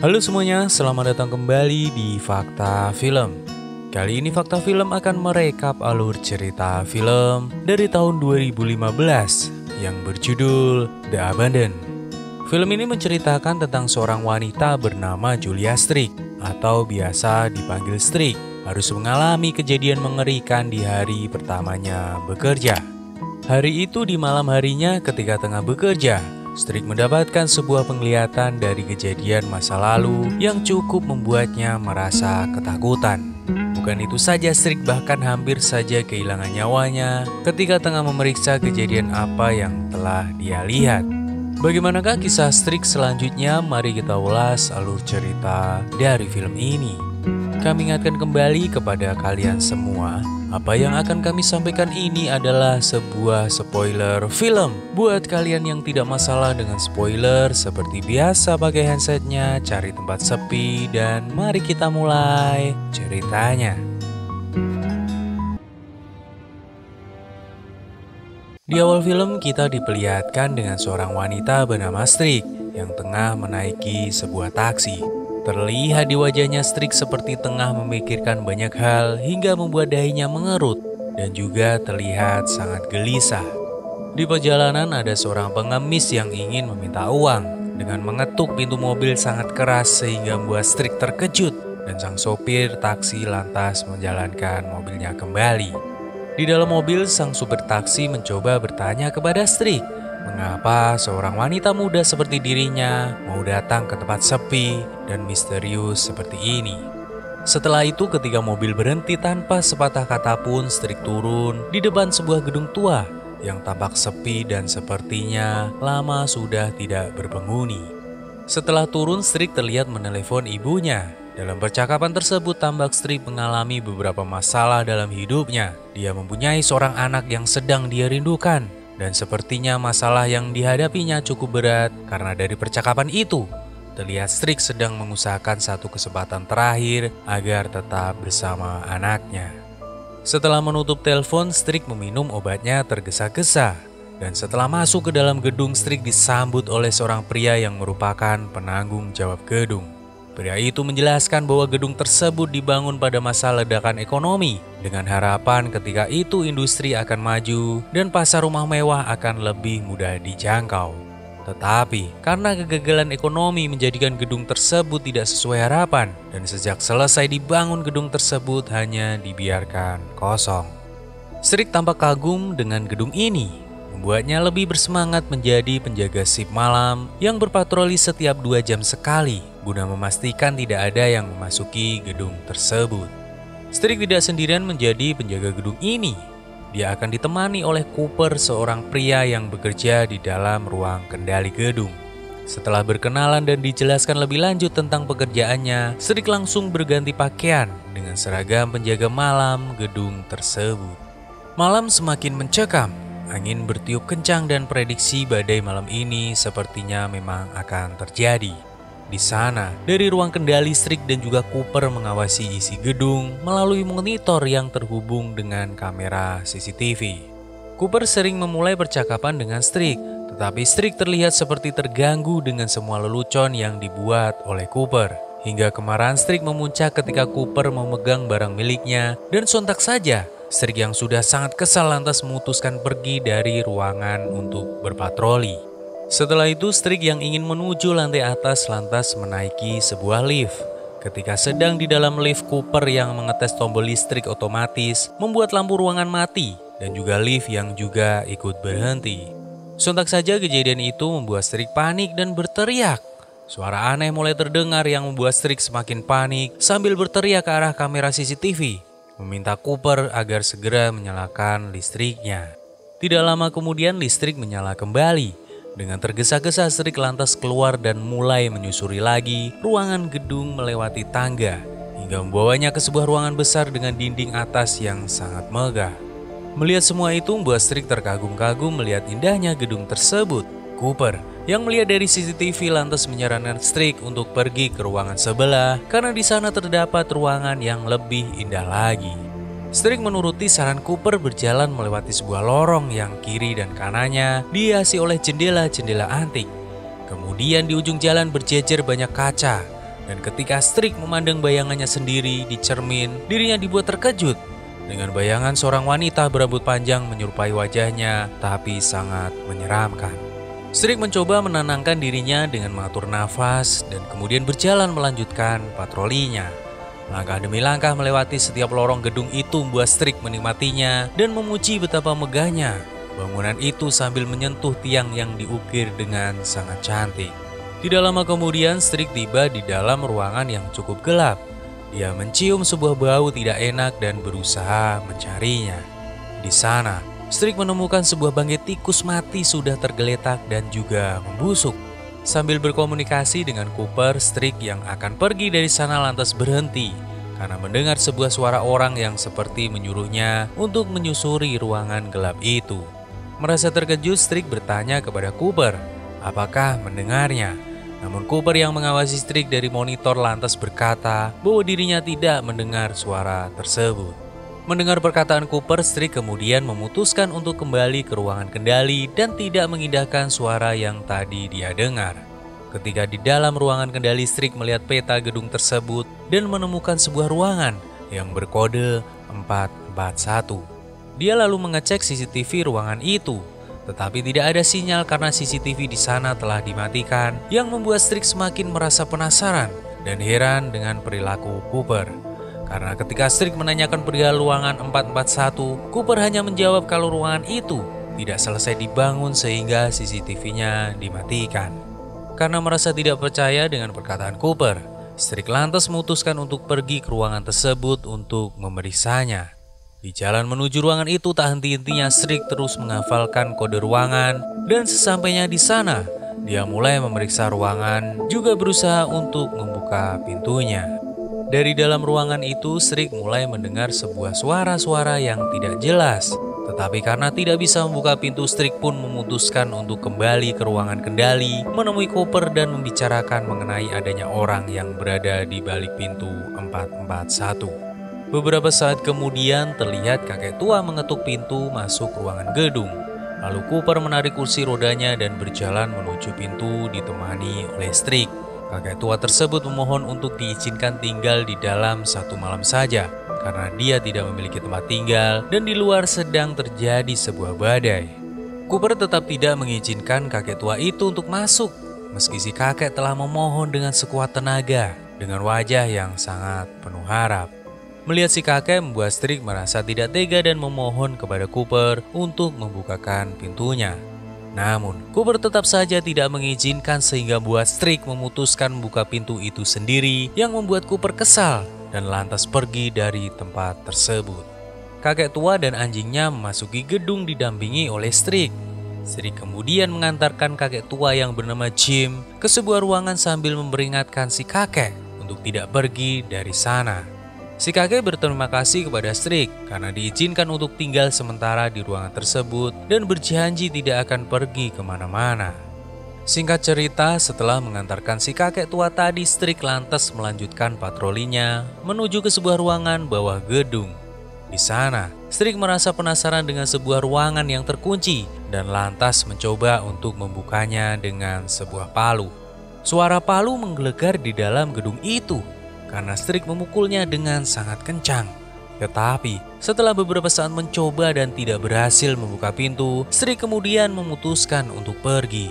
Halo semuanya, selamat datang kembali di Fakta Film. Kali ini Fakta Film akan merekap alur cerita film dari tahun 2015 yang berjudul The Abandoned. Film ini menceritakan tentang seorang wanita bernama Julia Strick atau biasa dipanggil Strick harus mengalami kejadian mengerikan di hari pertamanya bekerja. Hari itu di malam harinya ketika tengah bekerja, Strick mendapatkan sebuah penglihatan dari kejadian masa lalu yang cukup membuatnya merasa ketakutan. Bukan itu saja, Strick bahkan hampir saja kehilangan nyawanya ketika tengah memeriksa kejadian apa yang telah dia lihat. Bagaimanakah kisah Strick selanjutnya? Mari kita ulas alur cerita dari film ini. Kami ingatkan kembali kepada kalian semua, apa yang akan kami sampaikan ini adalah sebuah spoiler film. Buat kalian yang tidak masalah dengan spoiler, seperti biasa pakai handsetnya, cari tempat sepi, dan mari kita mulai ceritanya. Di awal film kita diperlihatkan dengan seorang wanita bernama Strick yang tengah menaiki sebuah taksi. Terlihat di wajahnya Strick seperti tengah memikirkan banyak hal hingga membuat dahinya mengerut dan juga terlihat sangat gelisah. Di perjalanan ada seorang pengemis yang ingin meminta uang dengan mengetuk pintu mobil sangat keras sehingga membuat Strick terkejut dan sang sopir taksi lantas menjalankan mobilnya kembali. Di dalam mobil sang supir taksi mencoba bertanya kepada Strick, mengapa seorang wanita muda seperti dirinya mau datang ke tempat sepi dan misterius seperti ini. Setelah itu ketika mobil berhenti tanpa sepatah kata pun, Strick turun di depan sebuah gedung tua yang tampak sepi dan sepertinya lama sudah tidak berpenghuni. Setelah turun, Strick terlihat menelepon ibunya. Dalam percakapan tersebut tampak Strick mengalami beberapa masalah dalam hidupnya. Dia mempunyai seorang anak yang sedang dia rindukan. Dan sepertinya masalah yang dihadapinya cukup berat karena dari percakapan itu terlihat Strick sedang mengusahakan satu kesempatan terakhir agar tetap bersama anaknya. Setelah menutup telepon, Strick meminum obatnya tergesa-gesa. Dan setelah masuk ke dalam gedung, Strick disambut oleh seorang pria yang merupakan penanggung jawab gedung. Pria itu menjelaskan bahwa gedung tersebut dibangun pada masa ledakan ekonomi dengan harapan ketika itu industri akan maju dan pasar rumah mewah akan lebih mudah dijangkau. Tetapi karena kegagalan ekonomi menjadikan gedung tersebut tidak sesuai harapan dan sejak selesai dibangun gedung tersebut hanya dibiarkan kosong. Strick tampak kagum dengan gedung ini, membuatnya lebih bersemangat menjadi penjaga shift malam yang berpatroli setiap 2 jam sekali guna memastikan tidak ada yang memasuki gedung tersebut. Strick tidak sendirian menjadi penjaga gedung ini. Dia akan ditemani oleh Cooper, seorang pria yang bekerja di dalam ruang kendali gedung. Setelah berkenalan dan dijelaskan lebih lanjut tentang pekerjaannya, Strick langsung berganti pakaian dengan seragam penjaga malam gedung tersebut. Malam semakin mencekam. Angin bertiup kencang dan prediksi badai malam ini sepertinya memang akan terjadi. Di sana, dari ruang kendali Strick dan juga Cooper mengawasi isi gedung melalui monitor yang terhubung dengan kamera CCTV. Cooper sering memulai percakapan dengan Strick, tetapi Strick terlihat seperti terganggu dengan semua lelucon yang dibuat oleh Cooper. Hingga kemarahan Strick memuncak ketika Cooper memegang barang miliknya dan sontak saja Strick yang sudah sangat kesal lantas memutuskan pergi dari ruangan untuk berpatroli. Setelah itu Strick yang ingin menuju lantai atas lantas menaiki sebuah lift. Ketika sedang di dalam lift, Cooper yang mengetes tombol listrik otomatis membuat lampu ruangan mati dan juga lift yang juga ikut berhenti. Sontak saja kejadian itu membuat Strick panik dan berteriak. Suara aneh mulai terdengar yang membuat Strick semakin panik sambil berteriak ke arah kamera CCTV, meminta Cooper agar segera menyalakan listriknya. Tidak lama kemudian listrik menyala kembali. Dengan tergesa-gesa Strick lantas keluar dan mulai menyusuri lagi ruangan gedung melewati tangga hingga membawanya ke sebuah ruangan besar dengan dinding atas yang sangat megah. Melihat semua itu membuat Strick terkagum-kagum melihat indahnya gedung tersebut. Cooper yang melihat dari CCTV lantas menyarankan Strick untuk pergi ke ruangan sebelah karena di sana terdapat ruangan yang lebih indah lagi. Strick menuruti saran Cooper berjalan melewati sebuah lorong yang kiri dan kanannya dihiasi oleh jendela-jendela antik. Kemudian di ujung jalan berjejer banyak kaca. Dan ketika Strik memandang bayangannya sendiri di cermin, dirinya dibuat terkejut dengan bayangan seorang wanita berambut panjang menyerupai wajahnya, tapi sangat menyeramkan. Strik mencoba menenangkan dirinya dengan mengatur nafas dan kemudian berjalan melanjutkan patrolinya. Langkah demi langkah melewati setiap lorong gedung itu membuat Strik menikmatinya dan memuji betapa megahnya bangunan itu sambil menyentuh tiang yang diukir dengan sangat cantik. Tidak lama kemudian Strik tiba di dalam ruangan yang cukup gelap. Dia mencium sebuah bau tidak enak dan berusaha mencarinya. Di sana, Strik menemukan sebuah bangkai tikus mati sudah tergeletak dan juga membusuk. Sambil berkomunikasi dengan Cooper, Strik yang akan pergi dari sana lantas berhenti karena mendengar sebuah suara orang yang seperti menyuruhnya untuk menyusuri ruangan gelap itu. Merasa terkejut, Strik bertanya kepada Cooper, apakah mendengarnya? Namun Cooper yang mengawasi Strik dari monitor lantas berkata bahwa dirinya tidak mendengar suara tersebut. Mendengar perkataan Cooper, Strik kemudian memutuskan untuk kembali ke ruangan kendali dan tidak mengindahkan suara yang tadi dia dengar. Ketika di dalam ruangan kendali, Strik melihat peta gedung tersebut dan menemukan sebuah ruangan yang berkode 441. Dia lalu mengecek CCTV ruangan itu. Tetapi tidak ada sinyal karena CCTV di sana telah dimatikan, yang membuat Strik semakin merasa penasaran dan heran dengan perilaku Cooper. Karena ketika Strik menanyakan perihal ruangan 441, Cooper hanya menjawab kalau ruangan itu tidak selesai dibangun sehingga CCTV-nya dimatikan. Karena merasa tidak percaya dengan perkataan Cooper, Strik lantas memutuskan untuk pergi ke ruangan tersebut untuk memeriksanya. Di jalan menuju ruangan itu tak henti-hentinya Strik terus menghafalkan kode ruangan dan sesampainya di sana, dia mulai memeriksa ruangan juga berusaha untuk membuka pintunya. Dari dalam ruangan itu Strik mulai mendengar sebuah suara-suara yang tidak jelas. Tetapi karena tidak bisa membuka pintu, Strik pun memutuskan untuk kembali ke ruangan kendali, menemui Cooper dan membicarakan mengenai adanya orang yang berada di balik pintu 441. Beberapa saat kemudian terlihat kakek tua mengetuk pintu masuk ruangan gedung. Lalu Cooper menarik kursi rodanya dan berjalan menuju pintu ditemani oleh Strik. Kakek tua tersebut memohon untuk diizinkan tinggal di dalam 1 malam saja karena dia tidak memiliki tempat tinggal dan di luar sedang terjadi sebuah badai. Cooper tetap tidak mengizinkan kakek tua itu untuk masuk meski si kakek telah memohon dengan sekuat tenaga dengan wajah yang sangat penuh harap. Melihat si kakek membuat Strik merasa tidak tega dan memohon kepada Cooper untuk membukakan pintunya. Namun, Cooper tetap saja tidak mengizinkan sehingga membuat Strik memutuskan membuka pintu itu sendiri yang membuat Cooper kesal dan lantas pergi dari tempat tersebut. Kakek tua dan anjingnya memasuki gedung didampingi oleh Strik. Strik kemudian mengantarkan kakek tua yang bernama Jim ke sebuah ruangan sambil memperingatkan si kakek untuk tidak pergi dari sana. Si kakek berterima kasih kepada Strik karena diizinkan untuk tinggal sementara di ruangan tersebut dan berjanji tidak akan pergi kemana-mana. Singkat cerita, setelah mengantarkan si kakek tua tadi, Strik lantas melanjutkan patrolinya menuju ke sebuah ruangan bawah gedung. Di sana, Strik merasa penasaran dengan sebuah ruangan yang terkunci dan lantas mencoba untuk membukanya dengan sebuah palu. Suara palu menggelegar di dalam gedung itu karena Strik memukulnya dengan sangat kencang. Tetapi setelah beberapa saat mencoba dan tidak berhasil membuka pintu, Strik kemudian memutuskan untuk pergi.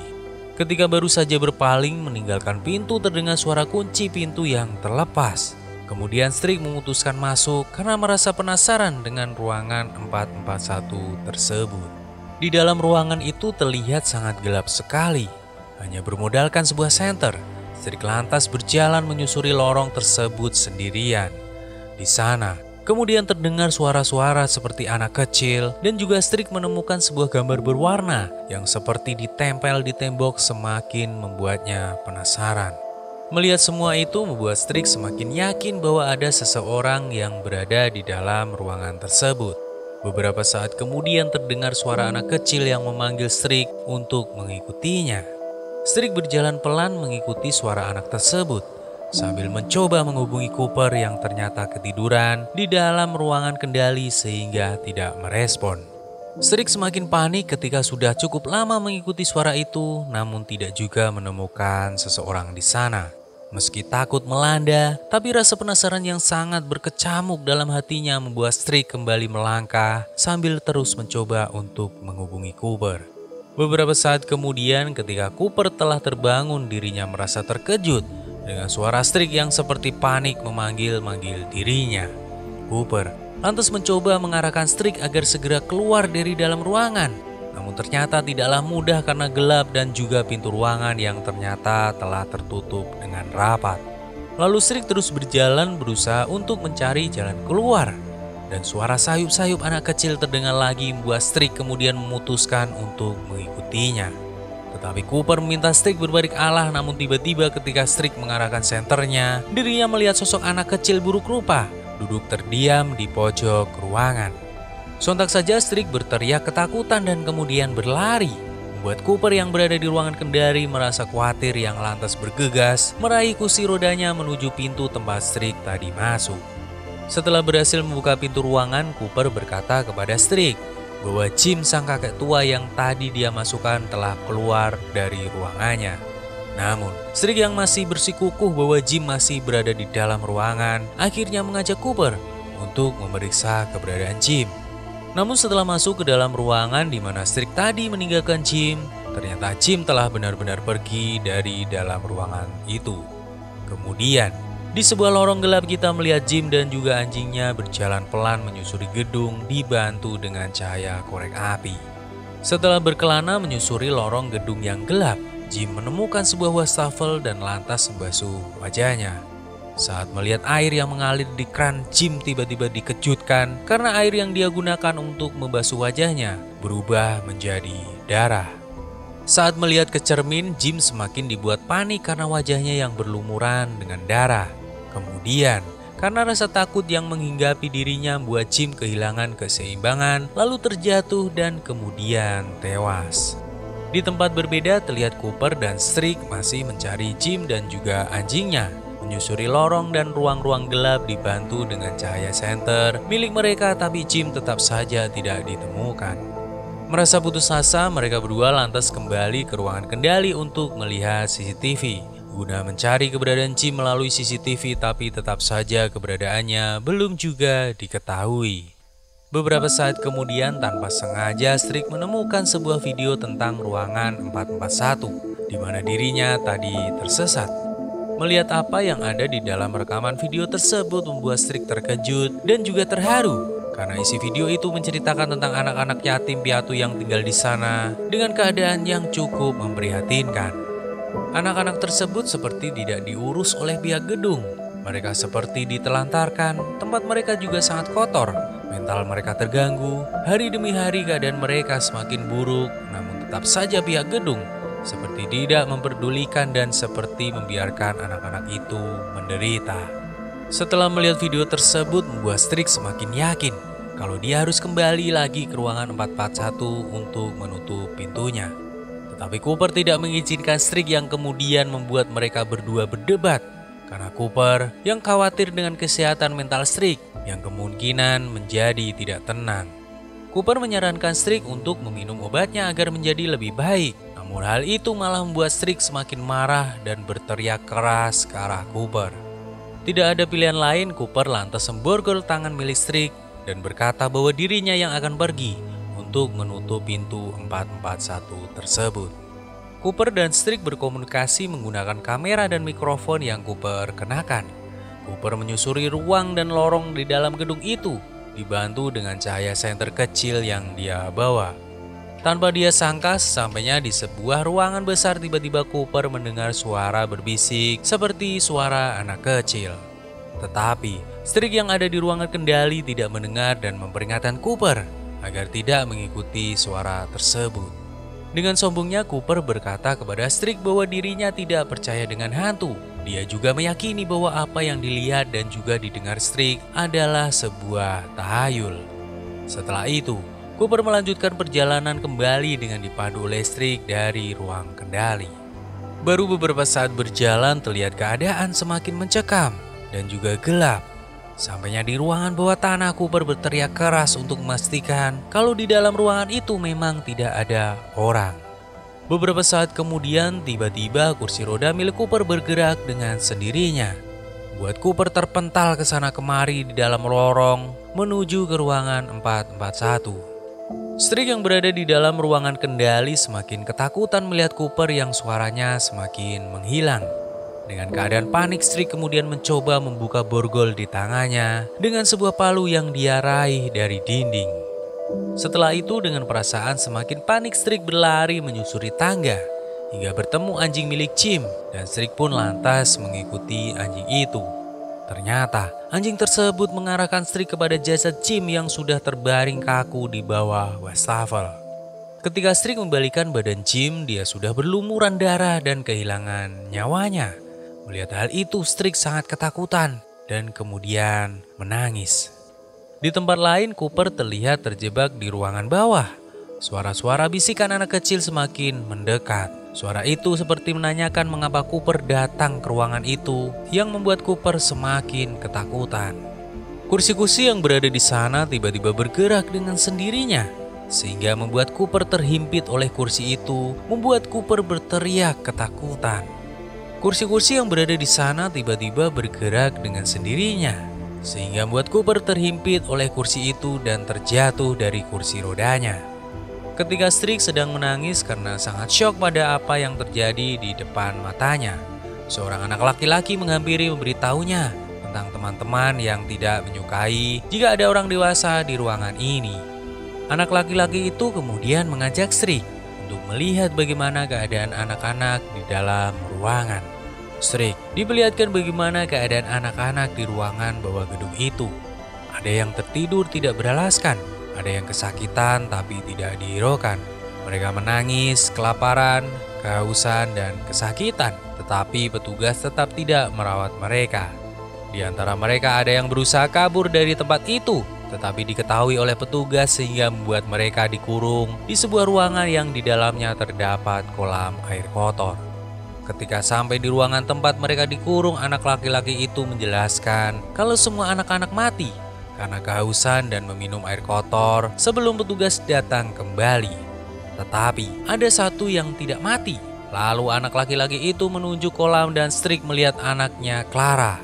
Ketika baru saja berpaling meninggalkan pintu, terdengar suara kunci pintu yang terlepas. Kemudian Strik memutuskan masuk karena merasa penasaran dengan ruangan 441 tersebut. Di dalam ruangan itu terlihat sangat gelap sekali, hanya bermodalkan sebuah senter. Strik lantas berjalan menyusuri lorong tersebut sendirian. Di sana, kemudian terdengar suara-suara seperti anak kecil dan juga Strik menemukan sebuah gambar berwarna yang seperti ditempel di tembok semakin membuatnya penasaran. Melihat semua itu membuat Strik semakin yakin bahwa ada seseorang yang berada di dalam ruangan tersebut. Beberapa saat kemudian terdengar suara anak kecil yang memanggil Strik untuk mengikutinya. Strik berjalan pelan mengikuti suara anak tersebut sambil mencoba menghubungi Cooper yang ternyata ketiduran di dalam ruangan kendali sehingga tidak merespon. Strik semakin panik ketika sudah cukup lama mengikuti suara itu namun tidak juga menemukan seseorang di sana. Meski takut melanda, tapi rasa penasaran yang sangat berkecamuk dalam hatinya membuat Streak kembali melangkah sambil terus mencoba untuk menghubungi Cooper. Beberapa saat kemudian ketika Cooper telah terbangun, dirinya merasa terkejut dengan suara Streak yang seperti panik memanggil-manggil dirinya. Cooper lantas mencoba mengarahkan Streak agar segera keluar dari dalam ruangan. Namun ternyata tidaklah mudah karena gelap dan juga pintu ruangan yang ternyata telah tertutup dengan rapat. Lalu Streak terus berjalan berusaha untuk mencari jalan keluar. Dan suara sayup-sayup anak kecil terdengar lagi membuat Streak kemudian memutuskan untuk mengikutinya. Tetapi Cooper meminta Streak berbalik arah, namun tiba-tiba ketika Streak mengarahkan senternya, dirinya melihat sosok anak kecil buruk rupa duduk terdiam di pojok ruangan. Sontak saja Streak berteriak ketakutan dan kemudian berlari. Membuat Cooper yang berada di ruangan kendali merasa khawatir yang lantas bergegas meraih kursi rodanya menuju pintu tempat Streak tadi masuk. Setelah berhasil membuka pintu ruangan, Cooper berkata kepada Streak bahwa Jim sang kakek tua yang tadi dia masukkan telah keluar dari ruangannya. Namun, Streak yang masih bersikukuh bahwa Jim masih berada di dalam ruangan akhirnya mengajak Cooper untuk memeriksa keberadaan Jim. Namun setelah masuk ke dalam ruangan di mana Streak tadi meninggalkan Jim, ternyata Jim telah benar-benar pergi dari dalam ruangan itu. Kemudian, di sebuah lorong gelap kita melihat Jim dan juga anjingnya berjalan pelan menyusuri gedung dibantu dengan cahaya korek api. Setelah berkelana menyusuri lorong gedung yang gelap, Jim menemukan sebuah wastafel dan lantas membasuh wajahnya. Saat melihat air yang mengalir di kran, Jim tiba-tiba dikejutkan karena air yang dia gunakan untuk membasuh wajahnya berubah menjadi darah. Saat melihat ke cermin, Jim semakin dibuat panik karena wajahnya yang berlumuran dengan darah. Kemudian, karena rasa takut yang menghinggapi dirinya membuat Jim kehilangan keseimbangan, lalu terjatuh dan kemudian tewas. Di tempat berbeda terlihat Cooper dan Streak masih mencari Jim dan juga anjingnya. Menyusuri lorong dan ruang-ruang gelap dibantu dengan cahaya senter milik mereka, tapi Jim tetap saja tidak ditemukan. Merasa putus asa, mereka berdua lantas kembali ke ruangan kendali untuk melihat CCTV. Guna mencari keberadaan Jim melalui CCTV, tapi tetap saja keberadaannya belum juga diketahui. Beberapa saat kemudian tanpa sengaja Streak menemukan sebuah video tentang ruangan 441 di mana dirinya tadi tersesat. Melihat apa yang ada di dalam rekaman video tersebut membuat Streak terkejut dan juga terharu karena isi video itu menceritakan tentang anak-anak yatim piatu yang tinggal di sana dengan keadaan yang cukup memprihatinkan. Anak-anak tersebut seperti tidak diurus oleh pihak gedung. Mereka seperti ditelantarkan, tempat mereka juga sangat kotor, mental mereka terganggu, hari demi hari keadaan mereka semakin buruk, namun tetap saja pihak gedung seperti tidak memperdulikan dan seperti membiarkan anak-anak itu menderita. Setelah melihat video tersebut membuat Streak semakin yakin kalau dia harus kembali lagi ke ruangan 441 untuk menutup pintunya. Tetapi Cooper tidak mengizinkan Streak yang kemudian membuat mereka berdua berdebat. Karena Cooper yang khawatir dengan kesehatan mental Streak yang kemungkinan menjadi tidak tenang. Cooper menyarankan Streak untuk meminum obatnya agar menjadi lebih baik. Namun hal itu malah membuat Streak semakin marah dan berteriak keras ke arah Cooper. Tidak ada pilihan lain, Cooper lantas memborgol tangan milik Streak dan berkata bahwa dirinya yang akan pergi untuk menutup pintu 441 tersebut. Cooper dan Streak berkomunikasi menggunakan kamera dan mikrofon yang Cooper kenakan. Cooper menyusuri ruang dan lorong di dalam gedung itu, dibantu dengan cahaya senter kecil yang dia bawa. Tanpa dia sangka, sesampainya di sebuah ruangan besar tiba-tiba Cooper mendengar suara berbisik seperti suara anak kecil. Tetapi, Streak yang ada di ruangan kendali tidak mendengar dan memperingatkan Cooper agar tidak mengikuti suara tersebut. Dengan sombongnya Cooper berkata kepada Streak bahwa dirinya tidak percaya dengan hantu. Dia juga meyakini bahwa apa yang dilihat dan juga didengar Streak adalah sebuah tahayul. Setelah itu, Cooper melanjutkan perjalanan kembali dengan dipandu oleh Streak dari ruang kendali. Baru beberapa saat berjalan terlihat keadaan semakin mencekam dan juga gelap. Sampainya di ruangan bawah tanah, Cooper berteriak keras untuk memastikan kalau di dalam ruangan itu memang tidak ada orang. Beberapa saat kemudian, tiba-tiba kursi roda milik Cooper bergerak dengan sendirinya. Buat Cooper terpental ke sana kemari di dalam lorong menuju ke ruangan 441. Strick yang berada di dalam ruangan kendali semakin ketakutan melihat Cooper yang suaranya semakin menghilang. Dengan keadaan panik, Strick kemudian mencoba membuka borgol di tangannya dengan sebuah palu yang dia raih dari dinding. Setelah itu dengan perasaan semakin panik, Strick berlari menyusuri tangga hingga bertemu anjing milik Jim dan Strick pun lantas mengikuti anjing itu. Ternyata anjing tersebut mengarahkan Strick kepada jasad Jim yang sudah terbaring kaku di bawah wastafel. Ketika Strick membalikan badan Jim, dia sudah berlumuran darah dan kehilangan nyawanya. Melihat hal itu, Strick sangat ketakutan dan kemudian menangis. Di tempat lain, Cooper terlihat terjebak di ruangan bawah. Suara-suara bisikan anak kecil semakin mendekat. Suara itu seperti menanyakan mengapa Cooper datang ke ruangan itu, yang membuat Cooper semakin ketakutan. Kursi-kursi yang berada di sana tiba-tiba bergerak dengan sendirinya, sehingga membuat Cooper terhimpit oleh kursi itu, membuat Cooper berteriak ketakutan. Kursi-kursi yang berada di sana tiba-tiba bergerak dengan sendirinya, sehingga membuat Cooper terhimpit oleh kursi itu dan terjatuh dari kursi rodanya. Ketika Strick sedang menangis karena sangat syok pada apa yang terjadi di depan matanya, seorang anak laki-laki menghampiri memberitahunya tentang teman-teman yang tidak menyukai jika ada orang dewasa di ruangan ini. Anak laki-laki itu kemudian mengajak Strick untuk melihat bagaimana keadaan anak-anak di dalam ruangan. Strick diperlihatkan bagaimana keadaan anak-anak di ruangan bawah gedung itu. Ada yang tertidur tidak beralaskan, ada yang kesakitan tapi tidak dihiraukan. Mereka menangis, kelaparan, kehausan, dan kesakitan, tetapi petugas tetap tidak merawat mereka. Di antara mereka ada yang berusaha kabur dari tempat itu, tetapi diketahui oleh petugas sehingga membuat mereka dikurung di sebuah ruangan yang di dalamnya terdapat kolam air kotor. Ketika sampai di ruangan tempat mereka dikurung, anak laki-laki itu menjelaskan kalau semua anak-anak mati karena kehausan dan meminum air kotor sebelum petugas datang kembali. Tetapi ada satu yang tidak mati. Lalu anak laki-laki itu menunjuk kolam dan Strick melihat anaknya Clara.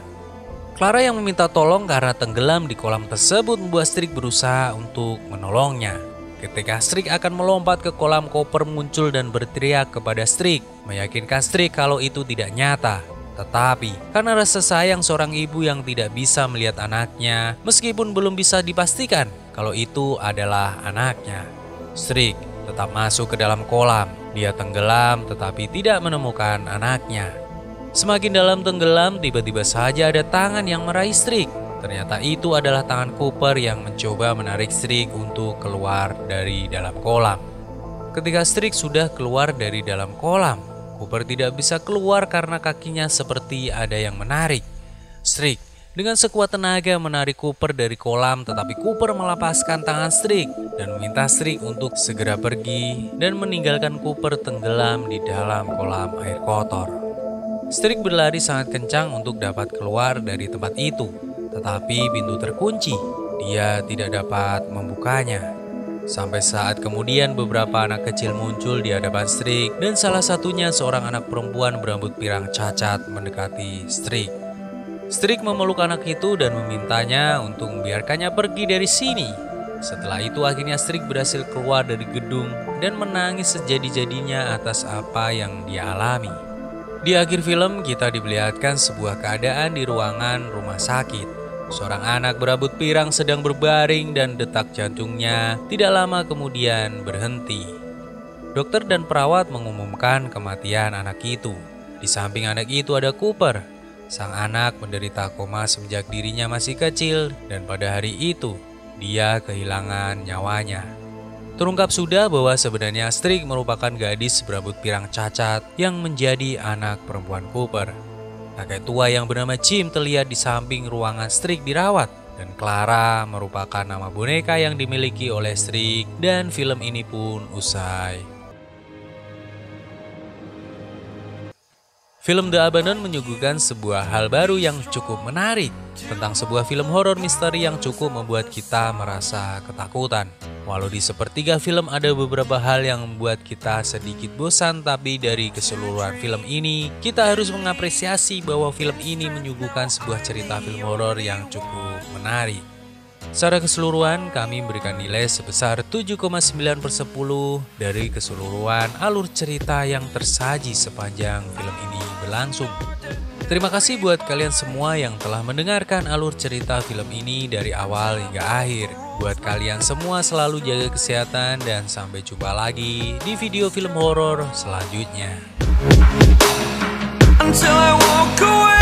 Clara yang meminta tolong karena tenggelam di kolam tersebut membuat Strick berusaha untuk menolongnya. Ketika Strick akan melompat ke kolam, Cooper muncul dan berteriak kepada Strick, meyakinkan Strick kalau itu tidak nyata. Tetapi karena rasa sayang seorang ibu yang tidak bisa melihat anaknya, meskipun belum bisa dipastikan kalau itu adalah anaknya, Strick tetap masuk ke dalam kolam. Dia tenggelam tetapi tidak menemukan anaknya. Semakin dalam tenggelam, tiba-tiba saja ada tangan yang meraih Strick. Ternyata itu adalah tangan Cooper yang mencoba menarik Strick untuk keluar dari dalam kolam. Ketika Strick sudah keluar dari dalam kolam, Cooper tidak bisa keluar karena kakinya seperti ada yang menarik. Strick dengan sekuat tenaga menarik Cooper dari kolam, tetapi Cooper melepaskan tangan Strick dan meminta Strick untuk segera pergi dan meninggalkan Cooper tenggelam di dalam kolam air kotor. Strick berlari sangat kencang untuk dapat keluar dari tempat itu. Tetapi pintu terkunci, dia tidak dapat membukanya. Sampai saat kemudian beberapa anak kecil muncul di hadapan Strick dan salah satunya seorang anak perempuan berambut pirang cacat mendekati Strick. Strick memeluk anak itu dan memintanya untuk membiarkannya pergi dari sini. Setelah itu akhirnya Strick berhasil keluar dari gedung dan menangis sejadi-jadinya atas apa yang dia alami. Di akhir film kita diperlihatkan sebuah keadaan di ruangan rumah sakit. Seorang anak berambut pirang sedang berbaring dan detak jantungnya tidak lama kemudian berhenti. Dokter dan perawat mengumumkan kematian anak itu. Di samping anak itu ada Cooper. Sang anak menderita koma semenjak dirinya masih kecil dan pada hari itu dia kehilangan nyawanya. Terungkap sudah bahwa sebenarnya Strick merupakan gadis berambut pirang cacat yang menjadi anak perempuan Cooper. Kakek tua yang bernama Jim terlihat di samping ruangan Strick dirawat, dan Clara merupakan nama boneka yang dimiliki oleh Strick, dan film ini pun usai. Film The Abandoned menyuguhkan sebuah hal baru yang cukup menarik tentang sebuah film horor misteri yang cukup membuat kita merasa ketakutan. Walau di sepertiga film ada beberapa hal yang membuat kita sedikit bosan, tapi dari keseluruhan film ini kita harus mengapresiasi bahwa film ini menyuguhkan sebuah cerita film horor yang cukup menarik. Secara keseluruhan kami memberikan nilai sebesar 7,9/10 dari keseluruhan alur cerita yang tersaji sepanjang film ini berlangsung. Terima kasih buat kalian semua yang telah mendengarkan alur cerita film ini dari awal hingga akhir. Buat kalian semua selalu jaga kesehatan dan sampai jumpa lagi di video film horor selanjutnya. Until I walk away.